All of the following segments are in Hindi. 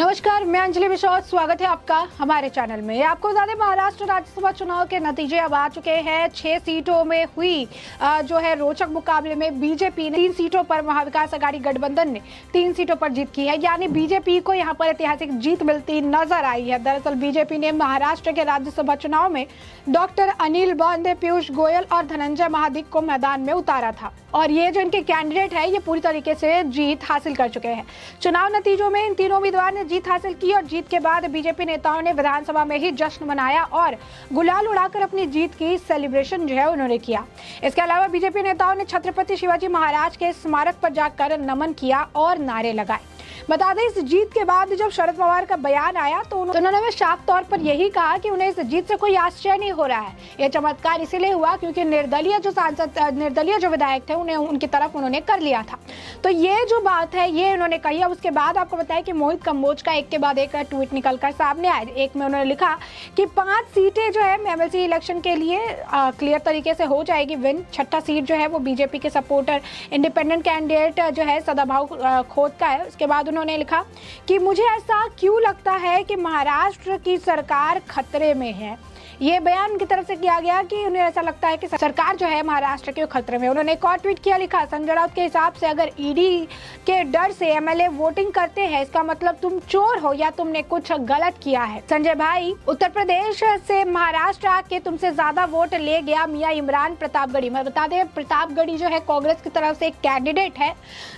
नमस्कार, मैं अंजलि विश्वास, स्वागत है आपका हमारे चैनल में। आपको बता दें, महाराष्ट्र राज्यसभा चुनाव के नतीजे अब आ चुके हैं। 6 सीटों में हुई जो है रोचक मुकाबले में बीजेपी ने 3 सीटों पर, महाविकास अघाड़ी गठबंधन ने 3 सीटों पर जीत की है। यानी बीजेपी को यहां पर ऐतिहासिक जीत मिलती नजर आई है। दरअसल बीजेपी ने महाराष्ट्र के राज्यसभा चुनाव में डॉक्टर अनिल बंदे, पीयूष गोयल और धनंजय महाडिक को मैदान में उतारा था और ये जो इनके कैंडिडेट है, ये पूरी तरीके से जीत हासिल कर चुके हैं। चुनाव नतीजों में इन तीनों उम्मीदवार ने जीत हासिल की और जीत के बाद बीजेपी नेताओं ने विधानसभा में ही जश्न मनाया और गुलाल उड़ाकर अपनी जीत की सेलिब्रेशन जो है उन्होंने किया। इसके अलावा बीजेपी नेताओं ने छत्रपति शिवाजी महाराज के स्मारक पर जाकर नमन किया और नारे लगाए। बता दें, इस जीत के बाद जब शरद पवार का बयान आया तो उन्होंने साफ तौर पर यही कहा कि उन्हें इस जीत से कोई आश्चर्य नहीं हो रहा है। यह चमत्कार इसीलिए हुआ क्योंकि निर्दलीय जो विधायक थे उन्हें उनकी तरफ उन्होंने कर लिया था। तो ये जो बात है ये उन्होंने कही। अब उसके बाद आपको बताया कि मोहित कंबोज का एक के बाद एक ट्वीट निकलकर सामने आया। एक में उन्होंने लिखा कि 5 सीटें जो है एमएलसी इलेक्शन के लिए क्लियर तरीके से हो जाएगी विन। 6ठा सीट जो है वो बीजेपी के सपोर्टर इंडिपेंडेंट कैंडिडेट जो है सदाभाऊ खोत का है। उसके बाद उन्होंने लिखा कि मुझे ऐसा क्यों लगता है कि महाराष्ट्र की सरकार खतरे में है। ये बयान की तरफ से किया गया कि उन्हें ऐसा लगता है कि सरकार जो है महाराष्ट्र के खतरे में। उन्होंने एक और ट्वीट किया, लिखा, संजय राउत के हिसाब से अगर ईडी के डर से एमएलए वोटिंग करते हैं, इसका मतलब तुम चोर हो या तुमने कुछ गलत किया है। संजय भाई, उत्तर प्रदेश से महाराष्ट्र आके तुमसे ज्यादा वोट ले गया मियां इमरान प्रतापगढ़ी। मैं बता दें, प्रतापगढ़ी जो है कांग्रेस की तरफ से एक कैंडिडेट है,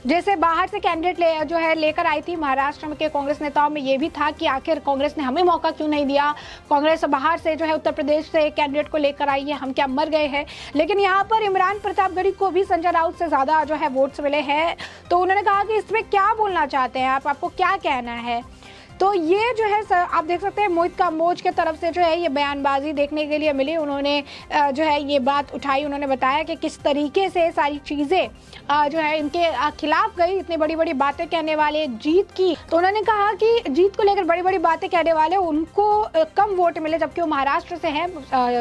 जैसे बाहर से कैंडिडेट जो है लेकर आई थी। महाराष्ट्र में के कांग्रेस नेताओं में ये भी था कि आखिर कांग्रेस ने हमें मौका क्यों नहीं दिया, कांग्रेस बाहर से जो है उत्तर प्रदेश से एक कैंडिडेट को लेकर आई है, हम क्या मर गए हैं। लेकिन यहाँ पर इमरान प्रतापगढ़ी को भी संजय राउत से ज्यादा जो है वोट्स मिले हैं। तो उन्होंने कहा कि इसमें क्या बोलना चाहते हैं आप, आपको क्या कहना है। तो ये जो है आप देख सकते हैं मोहित कंबोज के तरफ से जो है ये बयानबाजी देखने के लिए मिली। उन्होंने जो है ये बात उठाई। उन्होंने बताया कि किस तरीके से सारी चीज़ें जो है इनके खिलाफ गई। इतनी बड़ी बड़ी बातें कहने वाले जीत की, तो उन्होंने कहा कि जीत को लेकर बड़ी बड़ी बातें कहने वाले उनको कम वोट मिले, जबकि वो महाराष्ट्र से हैं।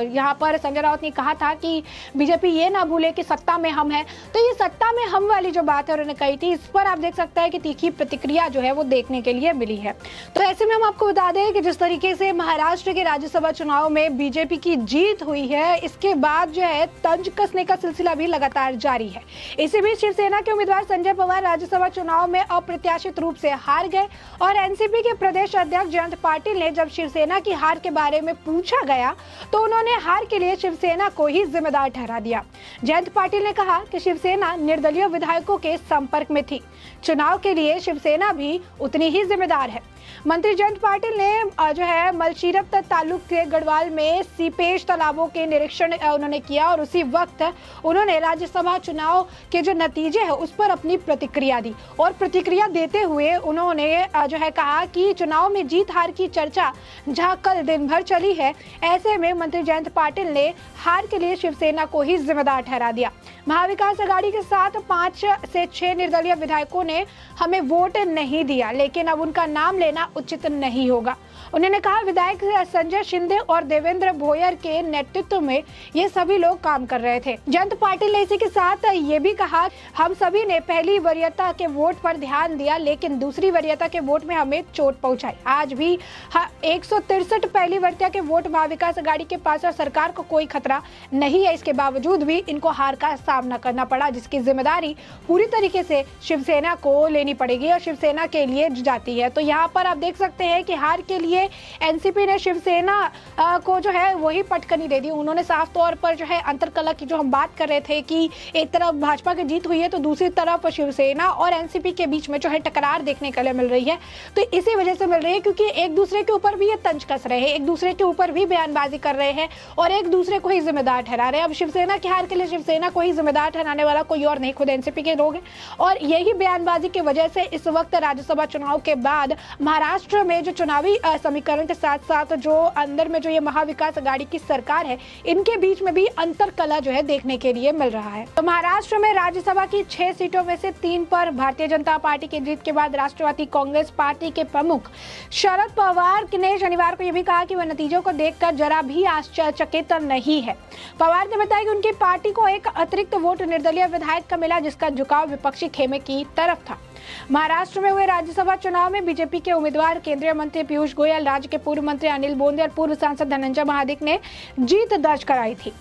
यहाँ पर संजय राउत ने कहा था कि बीजेपी ये ना भूले कि सत्ता में हम हैं। तो ये सत्ता में हम वाली जो बात है उन्होंने कही थी, इस पर आप देख सकते हैं कि तीखी प्रतिक्रिया जो है वो देखने के लिए मिली है। तो ऐसे में हम आपको बता दें कि जिस तरीके से महाराष्ट्र के राज्यसभा चुनाव में बीजेपी की जीत हुई है, इसके बाद जो है तंज कसने का सिलसिला भी लगातार जारी है। इसी बीच शिवसेना के उम्मीदवार संजय पवार राज्यसभा चुनाव में अप्रत्याशित रूप से हार गए और एनसीपी के प्रदेश अध्यक्ष जयंत पाटिल ने जब शिवसेना की हार के बारे में पूछा गया तो उन्होंने हार के लिए शिवसेना को ही जिम्मेदार ठहरा दिया। जयंत पाटिल ने कहा कि शिवसेना निर्दलीय विधायकों के संपर्क में थी, चुनाव के लिए शिवसेना भी उतनी ही जिम्मेदार है। मंत्री जयंत पाटिल ने जो है मलशीरत तालुक के गढ़वाल में सीपेश तालाबों के निरीक्षण उन्होंने किया और उसी वक्त उन्होंने राज्यसभा चुनाव के जो नतीजे हैं उस पर अपनी प्रतिक्रिया दी। और प्रतिक्रिया देते हुए उन्होंने जो है कहा कि चुनाव में जीत हार की चर्चा जहां कल दिन भर चली है, ऐसे में मंत्री जयंत पाटिल ने हार के लिए शिवसेना को ही जिम्मेदार ठहरा दिया। महाविकास अघाड़ी के साथ 5 से 6 निर्दलीय विधायकों ने हमें वोट नहीं दिया, लेकिन अब उनका नाम लेना उचित नहीं होगा। उन्होंने कहा, विधायक संजय शिंदे और देवेंद्र भोयर के नेतृत्व में ये सभी लोग काम कर रहे थे। जयंत पाटिल ने इसी के साथ ये भी कहा, हम सभी ने पहली वरीयता के वोट पर ध्यान दिया, लेकिन दूसरी वरीयता के वोट में हमें चोट पहुंचाई। आज भी 163 पहली वरीयता के वोट महाविकास अघाड़ी के पास और सरकार को कोई खतरा नहीं है। इसके बावजूद भी इनको हार का सामना करना पड़ा, जिसकी जिम्मेदारी पूरी तरीके से शिवसेना को लेनी पड़ेगी और शिवसेना के लिए जाती है। तो यहाँ पर आप देख सकते हैं कि हार के लिए एनसीपी ने शिवसेना को जो है वही पटकनी दे दी। उन्होंने साफ तौर पर जो है अंतरकलह की जो हम बात कर रहे थे कि एक तरफ भाजपा की जीत हुई है तो दूसरी तरफ शिवसेना और एनसीपी के बीच में जो है टकरार देखने के लिए मिल रही है। तो इसी वजह से मिल रही है क्योंकि एक दूसरे के ऊपर भी ये तंज कस रहे हैं, एक दूसरे के ऊपर भी बयानबाजी कर रहे हैं और एक दूसरे को ही जिम्मेदार ठहरा रहे हैं। अब शिवसेना की हार के लिए शिवसेना को ही जिम्मेदार ठहराने वाला कोई और नहीं, खुद एनसीपी के लोग हैं। और यही बयानबाजी की वजह से इस वक्त राज्यसभा चुनाव के बाद महाराष्ट्र में जो चुनावी समीकरण के साथ साथ जो अंदर में जो ये महाविकास अघाड़ी की सरकार है, इनके बीच में भी अंतरकलह जो है देखने के लिए मिल रहा है। तो महाराष्ट्र में राज्यसभा की 6 सीटों में से 3 पर भारतीय जनता पार्टी की जीत के बाद राष्ट्रवादी कांग्रेस पार्टी के प्रमुख शरद पवार ने शनिवार को यह भी कहा कि वह नतीजों को देखकर जरा भी आश्चर्यचकित नहीं है। पवार ने बताया कि उनकी पार्टी को एक अतिरिक्त वोट निर्दलीय विधायक का मिला, जिसका झुकाव विपक्षी खेमे की तरफ था। महाराष्ट्र में हुए राज्यसभा चुनाव में बीजेपी के उम्मीदवार केंद्रीय मंत्री पीयूष गोयल, राज्य के पूर्व मंत्री अनिल बोंदे और पूर्व सांसद धनंजय महाडिक ने जीत दर्ज कराई थी।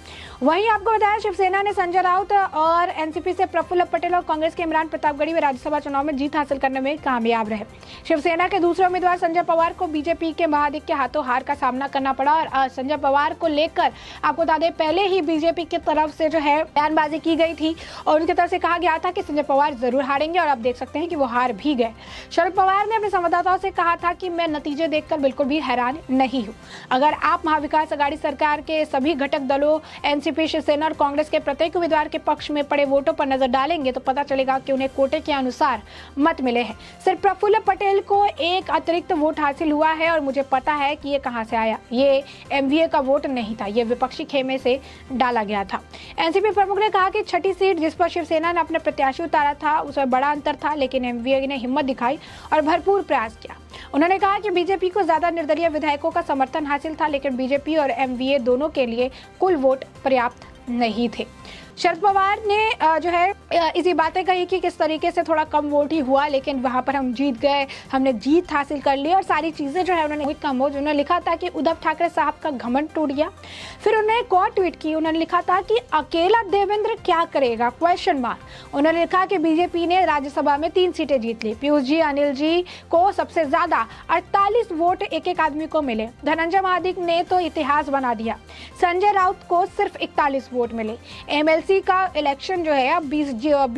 वहीं आपको बताया, शिवसेना ने संजय राउत और एनसीपी से प्रफुल्ल पटेल और कांग्रेस के इमरान प्रतापगढ़ी में राज्यसभा चुनाव में जीत हासिल करने में कामयाब रहे। शिवसेना के दूसरे उम्मीदवार संजय पवार को बीजेपी के महाडिक के हाथों हार का सामना करना पड़ा और संजय पवार को लेकर आपको बता दें, पहले ही बीजेपी की तरफ से जो है बयानबाजी की गई थी और उनकी तरफ से कहा गया था कि संजय पवार जरूर हारेंगे और आप देख सकते हैं कि वो हार भी गए। शरद पवार ने अपने संवाददाताओं से कहा था कि मैं नतीजे देखकर बिल्कुल भी हैरान नहीं हूँ। अगर आप महाविकास अघाड़ी सरकार के सभी घटक दलों एनसीपी, शिवसेना और कांग्रेस के प्रत्येक उम्मीदवार के पक्ष में पड़े वोटों पर नजर डालेंगे तो पता चलेगा कि उन्हें कोटे के अनुसार मत मिले हैं। सिर्फ प्रफुल्ल पटेल को एक अतिरिक्त वोट हासिल हुआ है और मुझे पता है कि ये कहां से आया। ये एमवीए का वोट नहीं था, ये विपक्षी खेमे से डाला गया था। एनसीपी प्रमुख ने कहा कि छठी सीट जिस पर शिवसेना ने अपने प्रत्याशी उतारा था उसमें बड़ा अंतर था, लेकिन एमवीए ने हिम्मत दिखाई और भरपूर प्रयास किया। उन्होंने कहा कि बीजेपी को ज्यादा निर्दलीय विधायकों का समर्थन हासिल था, लेकिन बीजेपी और एमवीए दोनों के लिए कुल वोट पर्याप्त नहीं थे। शरद पवार ने जो है इसी बातें कही कि किस तरीके से थोड़ा कम वोट ही हुआ, लेकिन वहां पर हम जीत गए, हमने जीत हासिल कर ली और सारी चीजें जो है उन्होंने लिखा था कि उद्धव ठाकरे साहब का घमंड टूट गया। फिर उन्होंने एक और ट्वीट की, उन्होंने लिखा था कि अकेला देवेंद्र क्या करेगा, क्वेश्चन मार्क। उन्होंने लिखा कि बीजेपी ने राज्यसभा में 3 सीटें जीत ली। पीयूष जी, अनिल जी को सबसे ज्यादा 48 वोट एक एक आदमी को मिले। धनंजय महाडिक ने तो इतिहास बना दिया। संजय राउत को सिर्फ 41 वोट मिले। एमएलसी का इलेक्शन जो है अब 20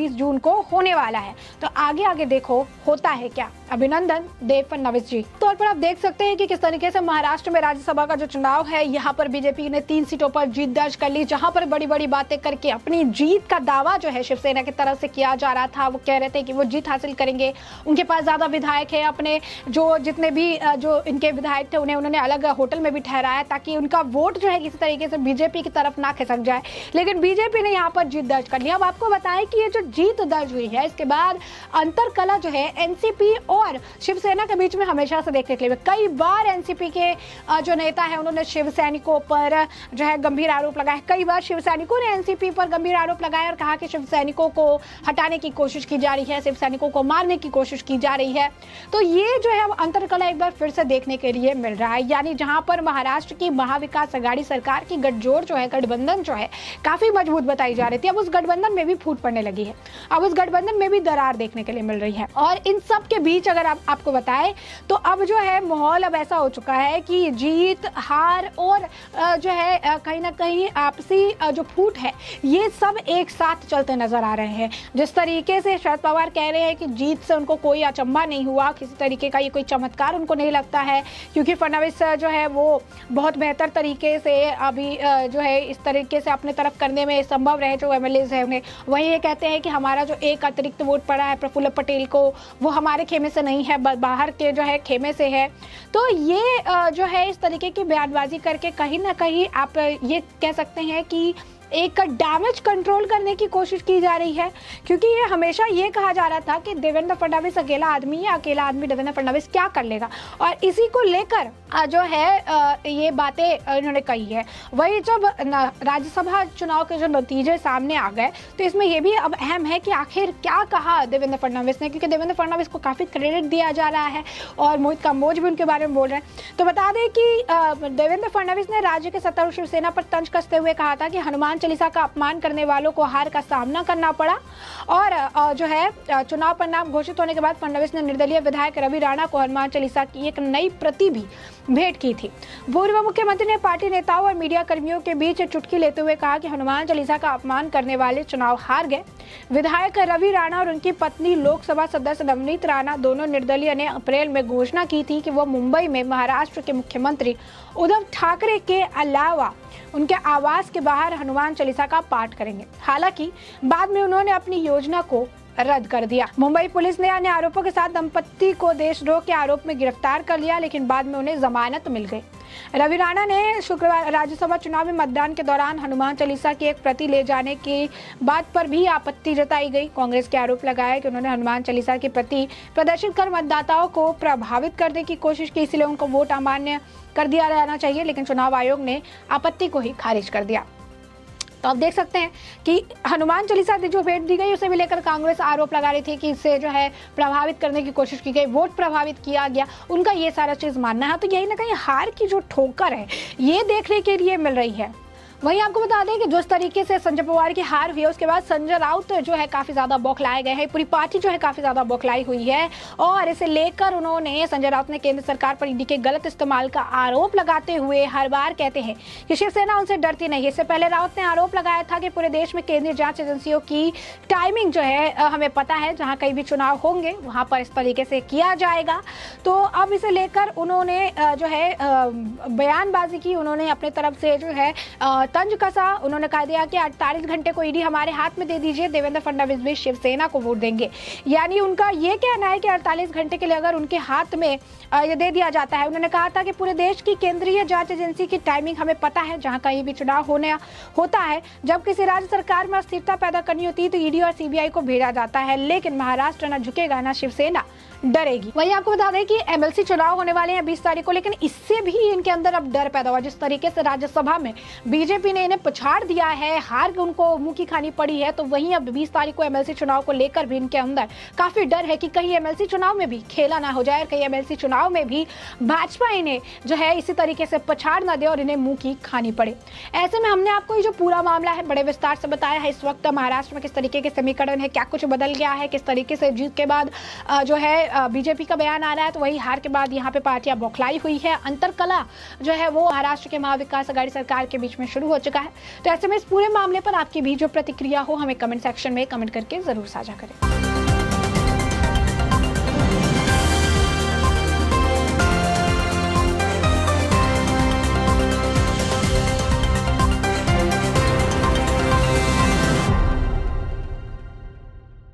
जून को होने वाला है, तो आगे आगे देखो होता है क्या। अभिनंदन देव फडणवीस जी। तौर पर आप देख सकते हैं कि किस तरीके से महाराष्ट्र में राज्यसभा का जो चुनाव है, यहाँ पर बीजेपी ने 3 सीटों पर जीत दर्ज कर ली, जहां पर बड़ी बड़ी बातें करके अपनी जीत का दावा जो है शिवसेना की तरफ से किया जा रहा था। वो कह रहे थे कि वो जीत हासिल करेंगे, उनके पास ज्यादा विधायक है, अपने जो जितने भी जो इनके विधायक थे उन्होंने अलग होटल में भी ठहराया ताकि उनका वोट जो है किसी तरीके से बीजेपी की तरफ ना खिसक जाए, लेकिन बीजेपी ने यहाँ पर जीत दर्ज कर लिया। अब आपको बताएं कि ये जो जीत दर्ज हुई है इसके बाद अंतरकला जो है एनसीपी और शिवसेना के बीच में हमेशा से देखने के लिए कई बार एनसीपी के जो नेता है उन्होंने शिव सैनिकों पर जो है गंभीर आरोप लगाए। कई बार शिव सैनिकों ने एनसीपी पर गंभीर आरोप लगाए और कहा कि शिव सैनिकों को हटाने की कोशिश की जा रही है, शिव सैनिकों को मारने की कोशिश की जा रही है। तो ये जो है अंतरकला एक बार फिर से देखने के लिए मिल रहा है, यानी जहां पर महाराष्ट्र की महाविकास अघाड़ी सरकार की गठजोड़ जो है, गठबंधन जो है काफी मजबूत बताई जा रही थी, अब उस गठबंधन में भी फूट पड़ने लगी है, अब उस गठबंधन में भी दरार देखने के लिए मिल रही है। और इन सब के बीच अगर आपको बताएं तो अब जो है माहौल अब ऐसा हो चुका है कि जीत हार और जो है कहीं ना कहीं आपसी जो फूट है ये सब एक साथ चलते नजर आ रहे हैं। जिस तरीके से शरद पवार कह रहे हैं कि जीत से उनको कोई अचंभा नहीं हुआ, किसी तरीके का ये कोई चमत्कार उनको नहीं लगता है, क्योंकि फडणवीस जो है वो बहुत बेहतर तरीके से अभी जो है इस तरीके से अपने तरफ करने में संभव रहे जो एमएलएज है उन्हें। वहीं ये कहते हैं कि हमारा जो एक अतिरिक्त वोट पड़ा है प्रफुल्ल पटेल को, वो हमारे खेमे से नहीं है, बाहर के जो है खेमे से है। तो ये जो है इस तरीके की बयानबाजी करके कहीं ना कहीं आप ये कह सकते हैं कि एक डैमेज कंट्रोल करने की कोशिश की जा रही है, क्योंकि ये हमेशा ये कहा जा रहा था कि देवेंद्र फडणवीस अकेला आदमी है, अकेला आदमी देवेंद्र फडणवीस क्या कर लेगा, और इसी को लेकर जो है ये बातें इन्होंने कही है। वही जब राज्यसभा चुनाव के जो नतीजे सामने आ गए तो इसमें यह भी अब अहम है कि आखिर क्या कहा देवेंद्र फडणवीस ने, क्योंकि देवेंद्र फडणवीस को काफ़ी क्रेडिट दिया जा रहा है और मोहित कांबोज भी उनके बारे में बोल रहे हैं। तो बता दें कि देवेंद्र फडणवीस ने राज्य के सत्तारूढ़ शिवसेना पर तंज कसते हुए कहा था कि हनुमान चालीसा का अपमान करने वालों को हार का सामना करना पड़ा, और जो है चुनाव परिणाम घोषित होने के बाद फडणवीस ने निर्दलीय विधायक रवि राणा को हनुमान चालीसा की एक नई प्रति भी भेंट की थी। पूर्व मुख्यमंत्री ने पार्टी नेताओं और मीडिया कर्मियों के बीच चुटकी लेते हुए कहा कि हनुमान चालीसा का अपमान करने वाले चुनाव हार गए। विधायक रवि राणा और उनकी पत्नी लोकसभा सदस्य नवनीत राणा दोनों निर्दलीय ने अप्रैल में घोषणा की थी कि वो मुंबई में महाराष्ट्र के मुख्यमंत्री उद्धव ठाकरे के अलावा उनके आवास के बाहर हनुमान चालीसा का पाठ करेंगे। हालांकि बाद में उन्होंने अपनी योजना को रद्द कर दिया। मुंबई पुलिस ने अन्य आरोपों के साथ दंपति को देशद्रोह के आरोप में गिरफ्तार कर लिया, लेकिन बाद में उन्हें जमानत मिल गई। रवि राणा ने शुक्रवार राज्यसभा चुनाव में मतदान के दौरान हनुमान चालीसा की एक प्रति ले जाने की बात पर भी आपत्ति जताई गई। कांग्रेस के आरोप लगाया कि उन्होंने हनुमान चालीसा की प्रति प्रदर्शित कर मतदाताओं को प्रभावित करने की कोशिश की, इसलिए उनको वोट अमान्य कर दिया जाना चाहिए, लेकिन चुनाव आयोग ने आपत्ति को ही खारिज कर दिया। तो आप देख सकते हैं कि हनुमान चालीसा जो भेंट दी गई उसे भी लेकर कांग्रेस आरोप लगा रही थी कि इससे जो है प्रभावित करने की कोशिश की गई, वोट प्रभावित किया गया, उनका ये सारा चीज मानना है। तो यही ना कहीं हार की जो ठोकर है ये देखने के लिए मिल रही है। वहीं आपको बता दें कि जिस तरीके से संजय पवार की हार हुई है उसके बाद संजय राउत जो है काफी ज्यादा बौखलाए गए हैं, पूरी पार्टी जो है काफी ज्यादा बौखलाई हुई है और इसे लेकर उन्होंने संजय राउत ने केंद्र सरकार पर ईडी के गलत इस्तेमाल का आरोप लगाते हुए हर बार कहते हैं कि शिवसेना उनसे डरती नहीं है। इससे पहले राउत ने आरोप लगाया था कि पूरे देश में केंद्रीय जांच एजेंसियों की टाइमिंग जो है हमें पता है, जहां कहीं भी चुनाव होंगे वहां पर इस तरीके से किया जाएगा। तो अब इसे लेकर उन्होंने जो है बयानबाजी की, उन्होंने अपने तरफ से जो है तंज कसा। उन्होंने कह दिया कि 48 घंटे को ईडी हमारे हाथ में दे दीजिए, देवेंद्र फडणवीस भी शिवसेना को वोट देंगे। यानी उनका ये कहना है कि 48 घंटे के लिए अगर उनके हाथ में ये दे दिया जाता है। उन्होंने कहा था कि पूरे देश की केंद्रीय जांच एजेंसी की टाइमिंग हमें पता है, जहां कहीं भी चुनाव होता है, जब किसी राज्य सरकार में अस्थिरता पैदा करनी होती है तो ईडी और सीबीआई को भेजा जाता है, लेकिन महाराष्ट्र ना झुकेगा ना शिवसेना डरेगी। वहीं आपको बता दें कि एमएलसी चुनाव होने वाले हैं 20 तारीख को, लेकिन इससे भी इनके अंदर अब डर पैदा हुआ। जिस तरीके से राज्यसभा में बीजेपी ने इन्हें पछाड़ दिया है, हार उनको मुंह की खानी पड़ी है, तो वहीं अब 20 तारीख को एमएलसी चुनाव को लेकर भी इनके अंदर काफी डर है कि कहीं एमएलसी चुनाव में भी खेला ना हो जाए, कहीं एमएलसी चुनाव में भी भाजपा इन्हें जो है इसी तरीके से पछाड़ ना दे और इन्हें मुंह की खानी पड़े। ऐसे में हमने आपको ये जो पूरा मामला है बड़े विस्तार से बताया है। इस वक्त महाराष्ट्र में किस तरीके के समीकरण है, क्या कुछ बदल गया है, किस तरीके से जीत के बाद जो है बीजेपी का बयान आ रहा है, तो वही हार के बाद यहाँ पे पार्टियां बौखलाई हुई है। अंतरकला जो है वो महाराष्ट्र के महाविकास आघाड़ी सरकार के बीच में शुरू हो चुका है। तो ऐसे में इस पूरे मामले पर आपकी भी जो प्रतिक्रिया हो हमें कमेंट सेक्शन में कमेंट करके जरूर साझा करें।